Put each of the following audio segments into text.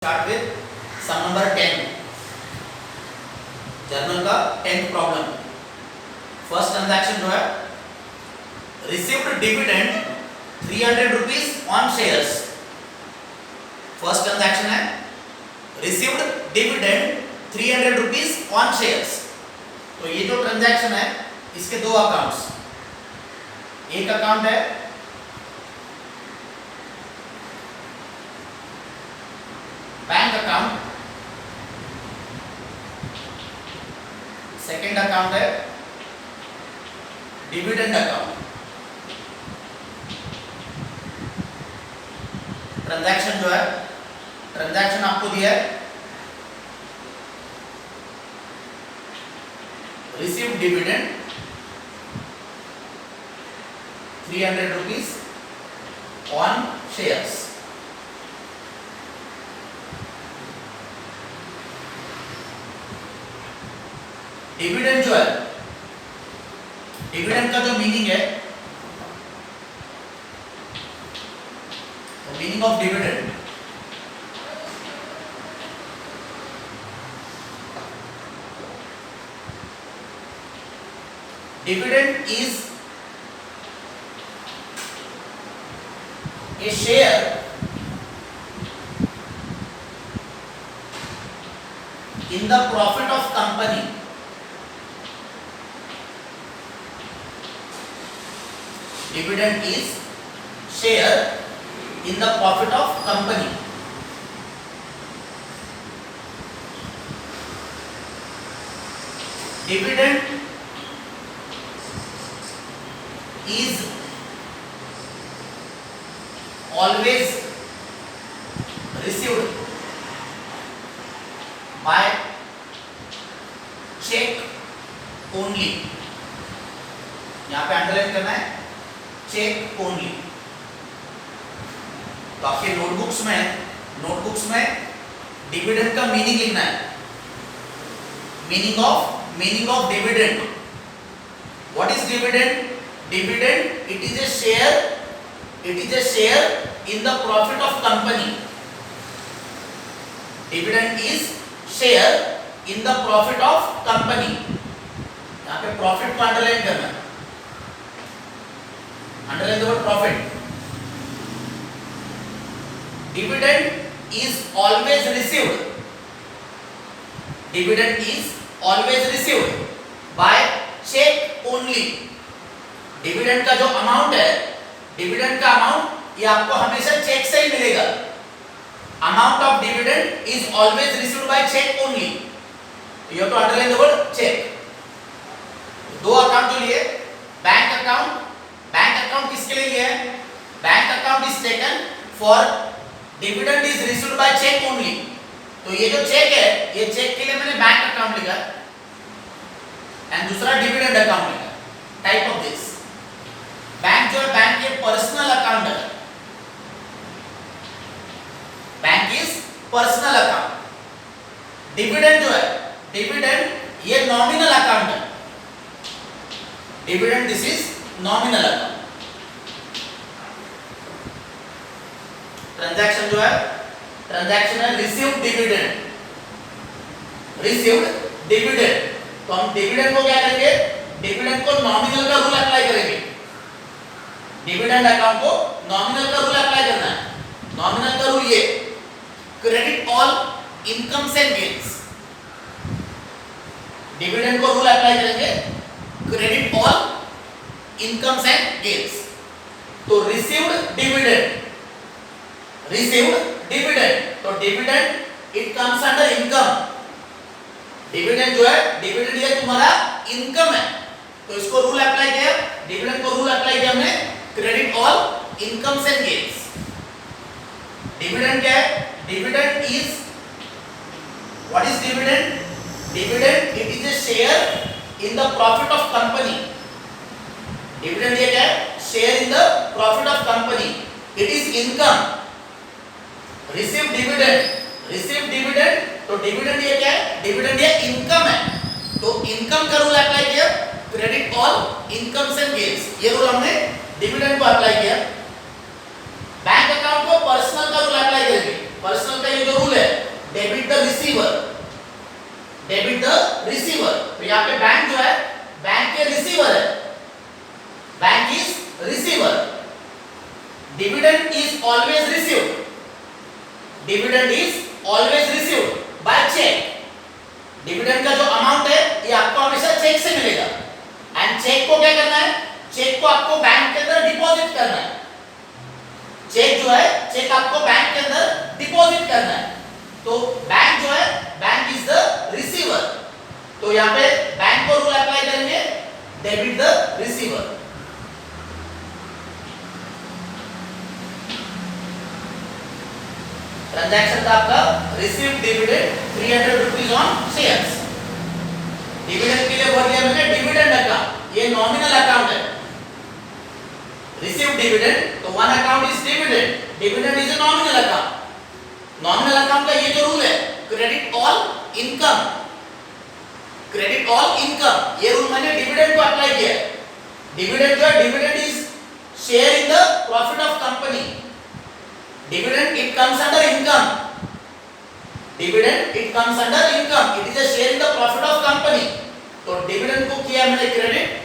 Start with sum number 10 journal का 10th problem. First transaction जो है received dividend 300 rupees on shares. First transaction है received dividend 300 rupees on shares. तो ये जो ट्रांजैक्शन है इसके दो अकाउंट्स, एक अकाउंट है बैंक अकाउंट, सेकंड अकाउंट है डिविडेंड अकाउंट। ट्रांजैक्शन जो है ट्रांजैक्शन आपको दिया है receive dividend 300 rupees on shares. Dividend जो है डिविडेंड का जो मीनिंग है, meaning of dividend dividend is a share in the profit of company dividend is share in the profit of company। dividend is always received by check only। यहां पे underline करना है check only. तो आपके notebooks में dividend का meaning लिखना है। Meaning of dividend. What is dividend? Dividend it is a share in the profit of company। dividend is share in the profit of company। यहां पे प्रॉफिट को अंडरलाइन करना है, underline the word profit. dividend is always received, dividend is always received by check only। dividend का जो amount है, dividend का amount ये आपको हमेशा चेक से ही मिलेगा। Amount of dividend is always received by cheque only. You have to underline the word cheque. दो अकाउंट जो लिए बैंक अकाउंट किसके लिए लिया है? Bank account is taken for dividend is received by cheque only. तो ये जो चेक है, ये चेक के लिए मैंने बैंक अकाउंट लिखा एंड दूसरा डिविडेंड अकाउंट लिखा। टाइप ऑफ दिस बैंक जो है, बैंक ये पर्सनल अकाउंट है। Bank is personal account. Dividend जो है, डिविडेंड ये नॉमिनल अकाउंट है। Dividend this is nominal account. Transaction जो है ट्रांजैक्शन है रिसीव्ड डिविडेंड। रिसीव्ड डिविडेंड, तो हम डिविडेंड को क्या करेंगे? डिविडेंड को नॉमिनल का रूल अप्लाई करेंगे। डिविडेंड अकाउंट को नॉमिनल का रूल अप्लाई करना है। नॉमिनल का रूल ये credit all incomes and gains. Dividend को रूल अप्लाई करेंगे credit all incomes and gains. तो रिसीव्ड डिविडेंड तो dividend it comes under income. Dividend जो है, डिविडेंड ये तुम्हारा इनकम है, तो इसको रूल अप्लाई किया, डिविडेंड को रूल अप्लाई किया हमने credit all incomes and gains. Dividend क्या है? Dividend is what is dividend? Dividend it is A share in the profit of company. Dividend ये क्या है? Share in the profit of company. It is income. Receive dividend, तो dividend ये क्या है? Dividend ये इनकम है, तो इनकम का रूल अप्लाई किया credit all incomes and gains. ये रूल हमने डिविडेंड को अप्लाई किया। बैंक अकाउंट को पर्सनल का रूल अप्लाई करेंगे। पर्सनल का ये जो रूल है, debit the receiver, debit the receiver. तो यहाँ पे बैंक जो है, बैंक के रिसीवर है, bank is receiver. Dividend is always received, dividend is always received by cheque. Dividend का जो अमाउंट है ये आपको हमेशा चेक से मिलेगा। एंड चेक को क्या करना है, चेक को आपको बैंक के अंदर डिपॉजिट करना है। चेक जो है, चेक आपको बैंक के अंदर डिपॉजिट करना है। तो बैंक जो है, बैंक इज द रिसीवर। तो यहाँ पे बैंक को रूल अप्लाई करेंगे, डेबिट द रिसीवर। ट्रांजैक्शन था आपका receive dividend 300 rupees on shares. Dividend के लिए भर दिया मैंने डिविडेंड अकाउंट, ये नॉमिनल अकाउंट है। रिसीव डिविडेंड, तो one account is dividend, dividend is a nominal account. Nominal account का ये जो रूल है, credit all income, credit all income, ये रूल मैंने डिविडेंड को अप्लाई किया है। डिविडेंड जो है, dividend is share in the profit of company. Dividend it comes under income. Dividend it comes under income. It is a share in the profit of company. तो dividend को किया मैंने credit,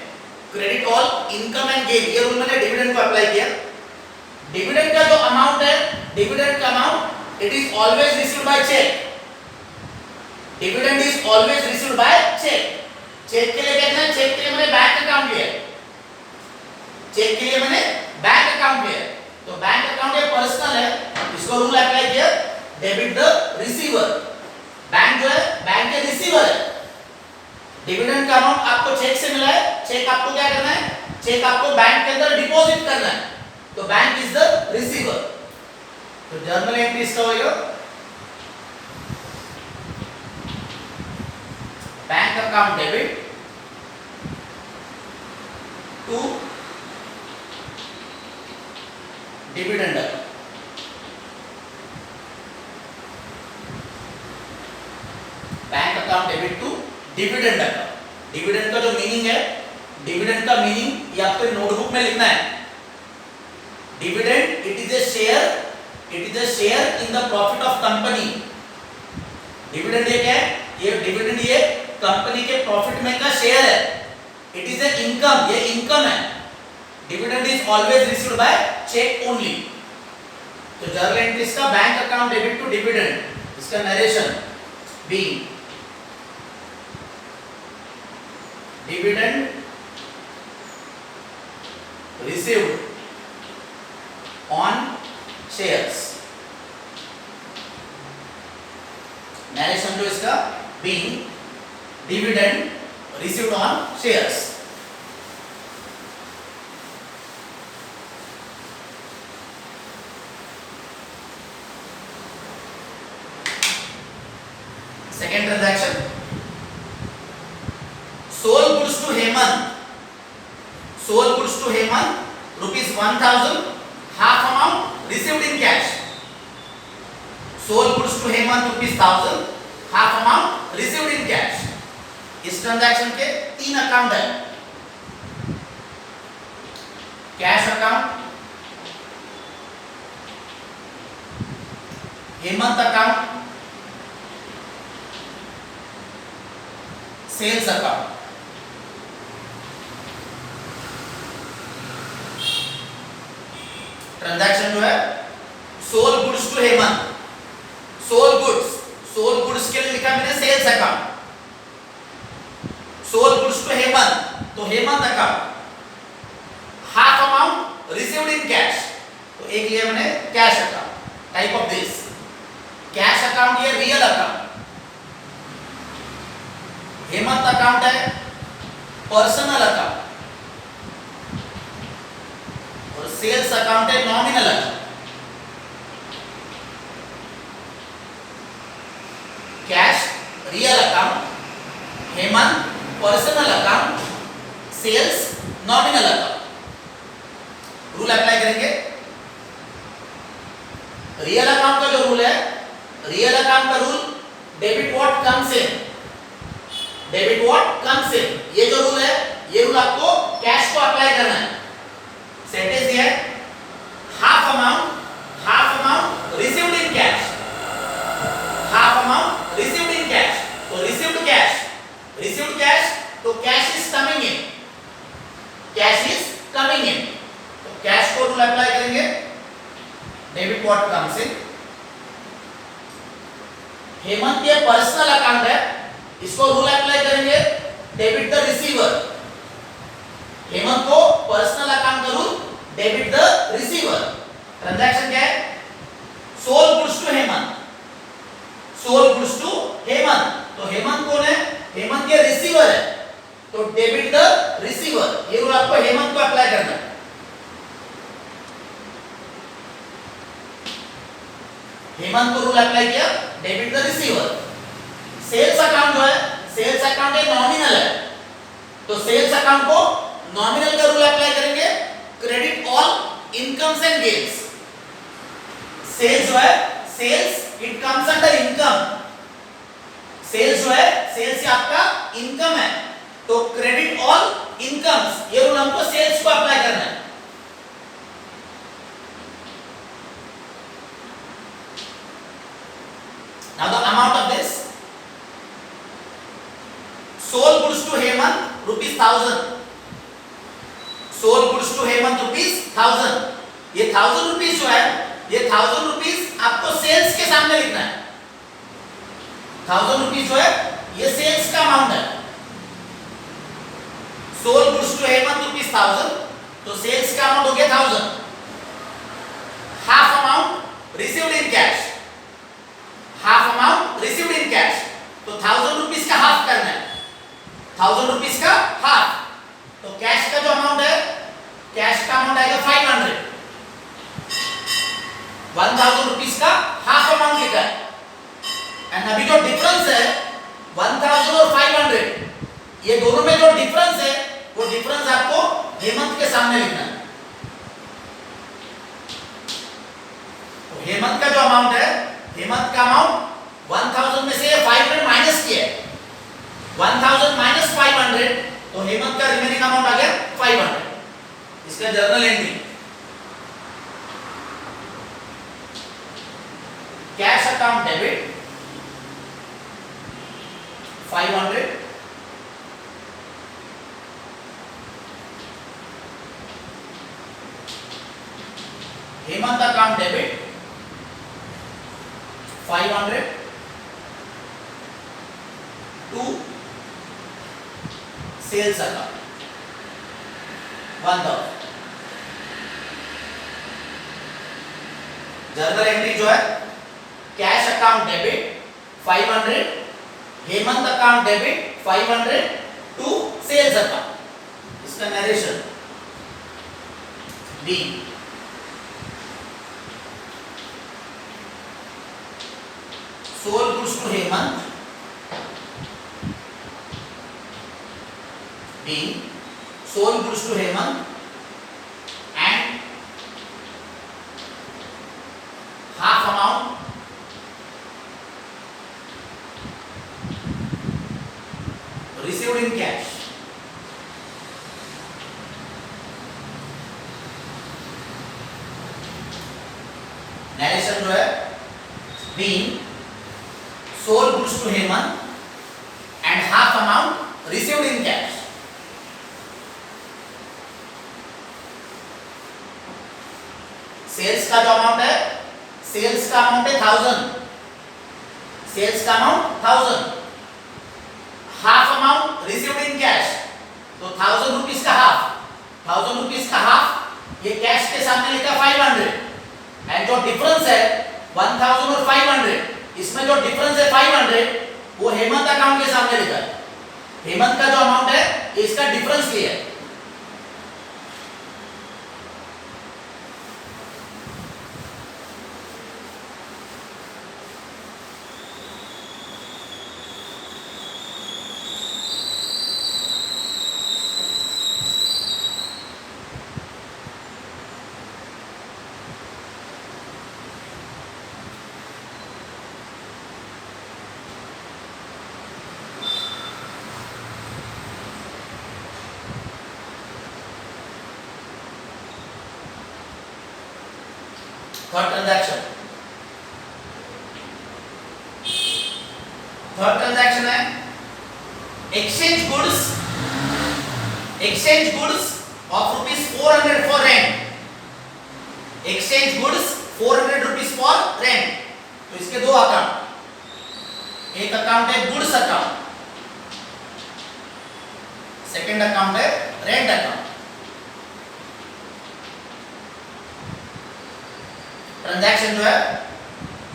credit all income and gain, ये rule मैंने dividend को apply किया। Dividend का जो अमाउंट है, डिविडेंड का amount it is always received by cheque. Dividend is always received by cheque. Cheque के लिए क्या है, चेक के लिए मैंने बैंक अकाउंट लिया, चेक के लिए मैंने बैंक अकाउंट लिया। तो बैंक अकाउंट ये पर्सनल है, इसको रूल अप्लाई किया, डेबिट द रिसीवर। बैंक जो है, बैंक के रिसीवर है। डिविडेंड का अमाउंट आपको चेक से मिला है, चेक आपको क्या करना है, चेक आपको बैंक के अंदर डिपॉजिट करना है। तो बैंक इज द रिसीवर। तो जर्नल एंट्री इसका होगा, bank account debit to dividend account. Bank account debit to dividend account. Dividend का जो मीनिंग है, डिविडेंड का मीनिंग ये आपको नोटबुक में लिखना है। Dividend it is A share, it is A share in the profit of company. Dividend ये क्या है, ये डिविडेंड ये कंपनी के प्रॉफिट में का शेयर है। इट इज ए इनकम, ये इनकम है। Dividend is always received by cheque only. तो जर्नल एंट्री इसका bank account debit to dividend, इसका narration be dividend received on shares. Narration जो इसका be dividend received on shares. Second transaction, sold goods to Hemant, sold goods to Hemant, rupees 1000, half amount received in cash. Sold goods to Hemant rupees 1000, half amount received in cash. इस transaction के तीन account है, cash account, Hemant account, sales account. Transaction जो है, sold goods to Hemant, sold goods, sold goods के लिए लिखा मैंने sales account. Sold goods to Hemant, तो Hemant account, half amount received in cash, तो एक लिया मैंने cash account. Type of this cash account, ये रियल अकाउंट। हेमंत अकाउंट है पर्सनल अकाउंट, और सेल्स अकाउंट है nominal account. Cash real account, Hemant personal account, sales nominal account. Rule apply करेंगे। Real account का जो रूल है, रियल अकाउंट का rule, debit what comes in, debit what comes in, ये जो रूल है, ये रूल आपको कैश को अप्लाई करना है। सेंटेंस दिया है, half amount received in cash, what comes in. Hemant ये पर्सनल अकाउंट है, इसको रूल अप्लाई करेंगे डेबिट द रिसीवर. हेमंत को पर्सनल अकाउंट का rule debit the receiver. Transaction क्या है? Sold goods to Hemant. Sold goods to Hemant. तो हेमंत कौन है? हेमंत ये रिसीवर है, तो डेबिट द रिसीवर. ये रूल आपको हेमंत को अप्लाई करना है. हेमंत को रूल अप्लाई किया, debit the receiver. Sales account जो है, सेल्स अकाउंट एक नॉमिनल है, तो सेल्स अकाउंट को नॉमिनल का रूल अप्लाई करेंगे, credit all incomes and gains. Sales जो है, sales it comes under income. Sales जो है, सेल्स ये आपका इनकम है, तो क्रेडिट ऑल इनकम्स, ये रूल हमको सेल्स को अप्लाई करना है. Now the amount of this, sold goods to Hemant rupees 1000. Sold goods to Hemant rupees 1000. ये 1000 रुपीस जो है, ये 1000 रुपीस आपको सेल्स के सामने लिखना है. 1000 रुपीस जो है, ये सेल्स का अमाउंट है. Sold goods to Hemant rupees 1000, तो सेल्स का अमाउंट हो गया 1000. Half amount received in cash. Half amount received in cash, तो 1000 रुपीस का हाफ करना है. 1000 रुपीस का हाफ, तो कैश का जो अमाउंट है, कैश का अमाउंट आएगा 500. 1000 रुपीस का हाफ अमाउंट लिखा है. एंड अभी जो डिफरेंस है 1000 और 500, ये दोनों में जो डिफरेंस है, वो डिफरेंस आपको हेमंत के सामने लिखना है. तो हेमंत का जो अमाउंट है, हेमंत का अमाउंट 1000 में से 500 माइनस किया है. 1000 माइनस 500, तो हेमंत का रिमेनिंग अमाउंट आ गया 500. इसका journal entry, cash account debit 500, Hemant account debit 500 to sales account 1000. Journal entry जो है, cash account debit 500, Hemant account debit 500 to sales account. इसका narration be. Sold goods to Hemant, B. Sold goods to Hemant and half amount received in cash. Narration जो है, B. Sold goods to Hemant and half amount received in cash. Sales का जो amount है, sales का amount है 1000. Sales का amount 1000. Half amount received in cash, तो 1000 rupees का हाफ. 1000 रुपीस का हाफ ये कैश के सामने लिखा 500. एंड जो डिफरेंस है 1000 और 500, इसमें जो डिफरेंस है 500, वो हेमंत अकाउंट के सामने लिखा है. हेमंत का जो अमाउंट है, इसका डिफरेंस लिया है. थर्ड ट्रांजैक्शन, थर्ड ट्रांजैक्शन है exchange goods of ₹400 for rent. Exchange goods 400 rupees for rent. तो इसके दो अकाउंट, एक अकाउंट है गुड्स अकाउंट, सेकंड अकाउंट है रेंट अकाउंट। ट्रांजैक्शन जो है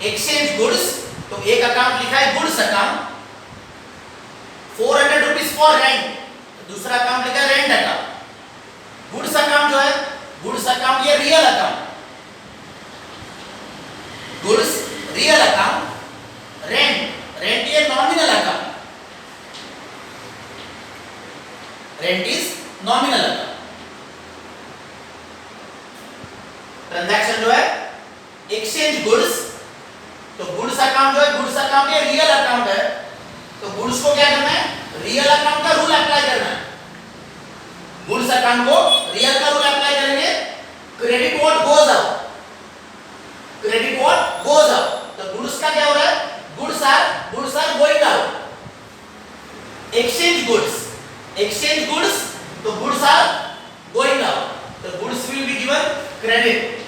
एक्सचेंज गुड्स, तो एक अकाउंट लिखा है goods account, 400 rupees for rent, तो दूसरा अकाउंट लिखा है रेंट अकाउंट। गुड्स अकाउंट जो है, गुड्स अकाउंट ये real account, goods real account, rent ये nominal account, rent is nominal account. Transaction जो है एक्सचेंज गुड्स, तो गुड्स अकाउंट जो है, गुड्स अकाउंट ये रियल अकाउंट है, तो गुड्स को क्या करना है, रियल अकाउंट का रूल अप्लाई करना है। गुड्स अकाउंट को रियल का रूल अप्लाई करेंगे, credit what goes out, credit what goes out, तो गुड्स का क्या हो रहा है, goods are going out. Exchange goods, तो गुड्स आर गोइंग आउट, तो goods will be given credit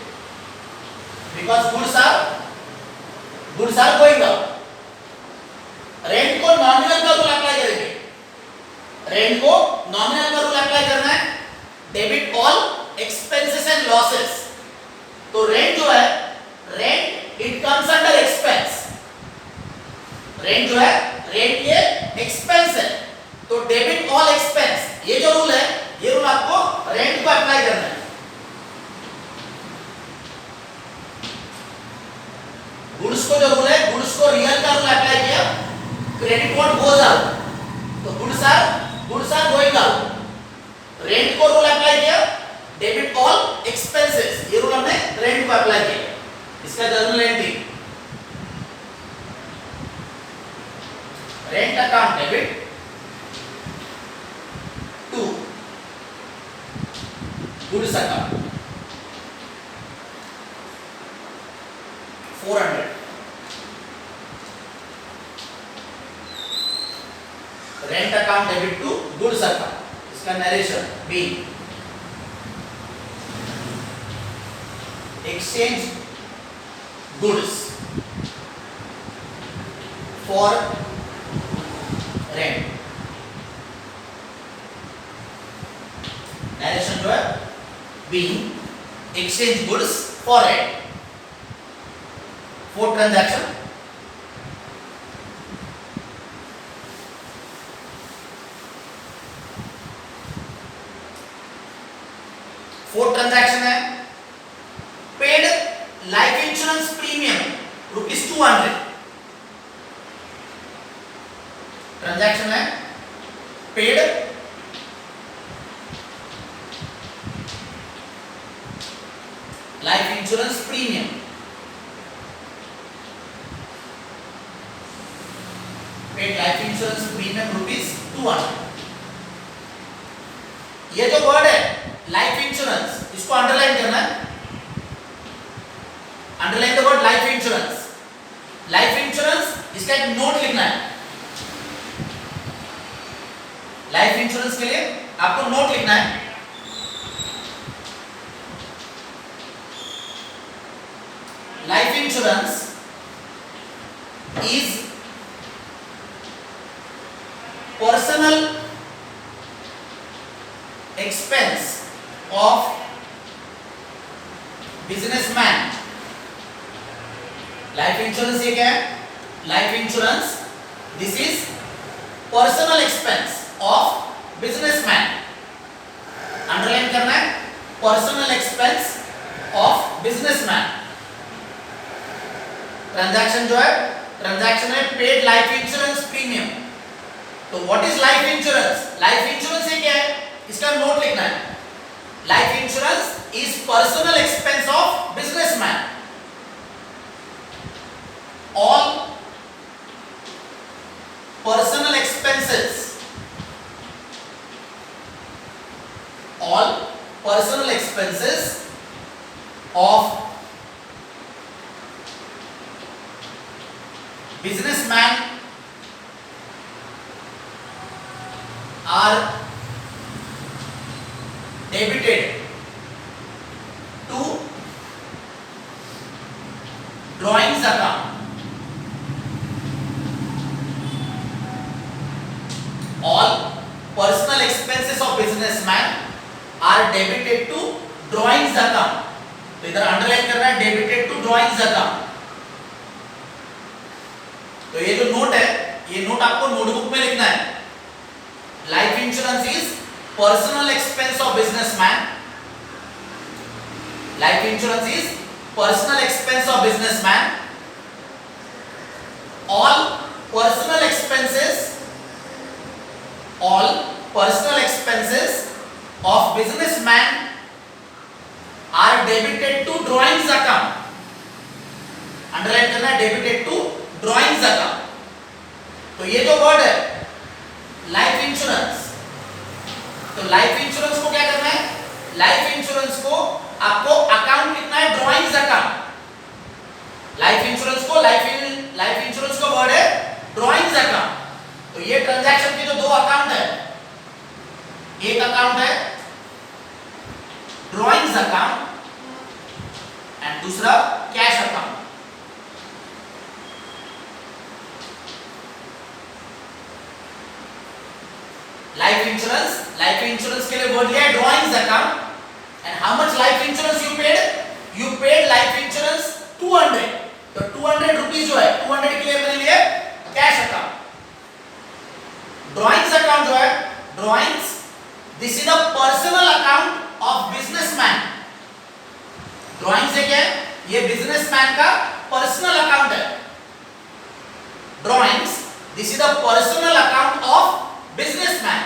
because goods are going out. Rent को नॉमिनल का रूल अप्लाई करेंगे, रेंट को नॉमिनल का रूल अप्लाई करना है, debit all expenses and losses. तो रेंट जो है, rent it comes under expense, rent जो है, रेंट ये एक्सपेंस है, तो डेबिट ऑल एक्सपेंस, ये जो रूल है, ये रूल आपको रेंट को अप्लाई करना है। गुड्स को जो रूल है, गुड्स को रियल का रूल अप्लाई किया, क्रेडिट व्हाट गोज आउट, तो goods are going out. Rent को रूल अप्लाई किया, डेबिट ऑल एक्सपेंसेस, ये रूल हमने रेंट को अप्लाई किया, इसका journal entry, rent account debit to goods account 400, rent account debit to goods account, इसका narration be, exchange goods for rent, narration जो है be, exchange goods for rent. Fourth transaction, fourth transaction है paid life insurance premium ₹200। Transaction है paid life insurance premium, paid life insurance premium ₹200। ये जो word है life insurance, इसको underline करना है, underline the word life insurance. Life insurance, इसका एक नोट लिखना है, लाइफ इंश्योरेंस के लिए आपको नोट लिखना है, life insurance is personal expense of businessman। Life insurance ये क्या है, life insurance this is personal expense of businessman, underline करना है, personal expense of businessman. Transaction जो है, ट्रांजैक्शन है पेड लाइफ इंश्योरेंस प्रीमियम। तो what is life insurance, life insurance ये क्या है, इसका नोट लिखना है, life insurance is personal expense of businessman, all personal expenses, all personal expenses of businessman are debited to drawings account, all personal expenses of businessman are debited to drawings account. तो इधर underline करना है debited to drawings account. तो ये जो note है, ये note आपको नोटबुक में लिखना है. Life insurance is personal expense of businessman. Life insurance is personal expense of businessman. All personal expenses of businessman are debited to drawings account. Underline करना है debited to drawings account. तो ये जो word है life insurance, तो life insurance को क्या करना है, लाइफ इंश्योरेंस को आपको अकाउंट लिखना है ड्रॉइंग्स अकाउंट. लाइफ इंश्योरेंस का वर्ड है ड्रॉइंग्स अकाउंट. तो ये ट्रांजैक्शन के जो दो अकाउंट है, एक अकाउंट है ड्रॉइंग्स अकाउंट एंड दूसरा कैश अकाउंट. लाइफ इंश्योरेंस के लिए वर्ड लिया है drawings account. And how much life insurance you paid life insurance 200. तो 200 रुपीस जो है 200 के लिए मैंने लिया कैश अकाउंट. ड्रॉइंग्स अकाउंट जो है drawings, this is a personal account of businessman. Drawings है क्या है, ये बिजनेसमैन का पर्सनल अकाउंट है. Drawings, this is a personal account of businessman.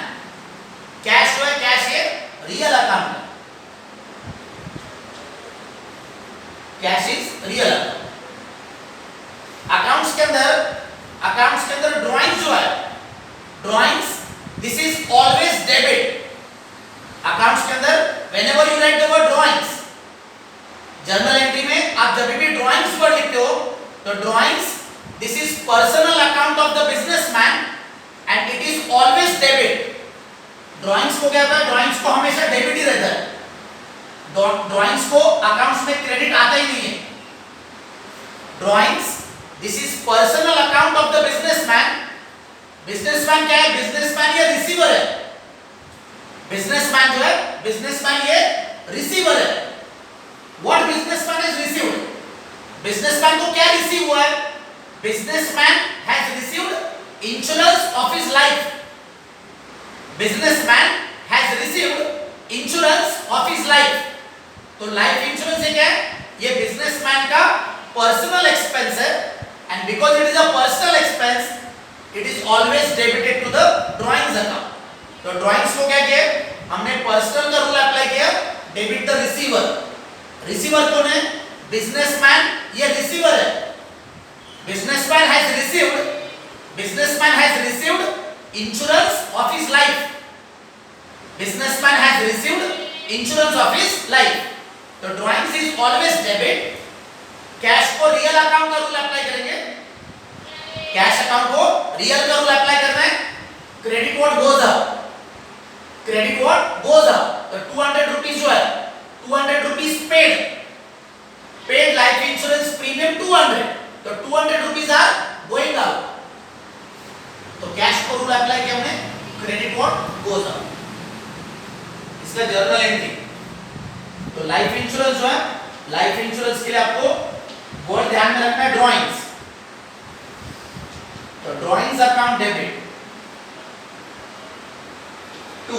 Cash जो है कैश ये रियल अकाउंट है. Cash is real account. Accounts के अंदर ड्रॉइंग्स जो है drawings, this is always debit. Accounts के अंदर whenever you right the word drawings, journal entry में आप जब भी ड्रॉइंग्स वर्ड लिखते हो तो drawings, this is personal account of the businessman and it is always debit. Drawings को क्या होता है, ड्रॉइंग्स को हमेशा डेबिट ही रहता है. ड्रॉइंग्स को अकाउंट्स में क्रेडिट आता ही नहीं है. Drawings, this is personal account of the businessman. Businessman क्या है, बिजनेसमैन ये रिसीवर है. बिजनेसमैन जो है बिजनेसमैन ये रिसीवर है. What businessman is received, businessman को क्या रिसीव हुआ है, businessman has received insurance of his life. Businessman has received insurance of his life. तो लाइफ इंश्योरेंस ये क्या है, ये बिजनेसमैन का पर्सनल एक्सपेंस है and because it is a personal expense it is always debited to the drawings account. तो drawings को क्या किया, हमने पर्सनल का रूल अप्लाई किया, डेबिट द रिसीवर. रिसीवर कौन है, बिजनेसमैन ये रिसीवर है. Businessman has received insurance of his life. Businessman has received insurance of his life. तो drawings is always debit. Cash को रियल अकाउंट का रूल अप्लाई करेंगे. Cash account को real का रूल अप्लाई करना है. Credit what goes up, credit what goes up. तो 200 rupees जो है 200 rupees paid life insurance premium 200. तो 200 रुपीस आर गोइंग अप. तो कैश को रूल अप्लाई किया हमने, क्रेडिट व्हाट गोज अप. इसका जर्नल एंट्री. तो लाइफ इंश्योरेंस जो है, लाइफ इंश्योरेंस के लिए आपको वर्ड ध्यान में रखना है ड्रॉइंग्स. तो drawings account debit to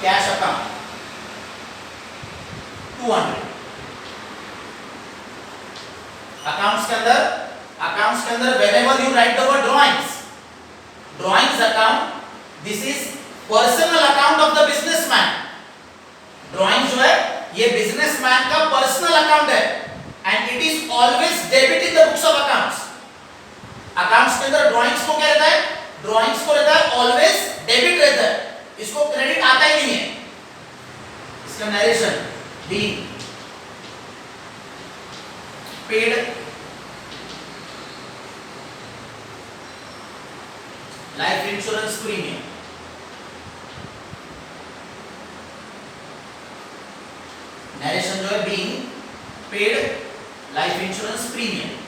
cash account 200. Accounts के अंदर whenever you write the word drawings account, this is personal account of the businessman. Drawing जो है ये बिजनेसमैन का पर्सनल अकाउंट है and it is always debit in the books of accounts. Accounts के अंदर drawings को क्या रहता है, ड्राइंग्स को रहता है ऑलवेज डेबिट रहता है. इसको क्रेडिट आता ही नहीं है. इसका narration being paid life insurance premium. Narration जो है being paid life insurance premium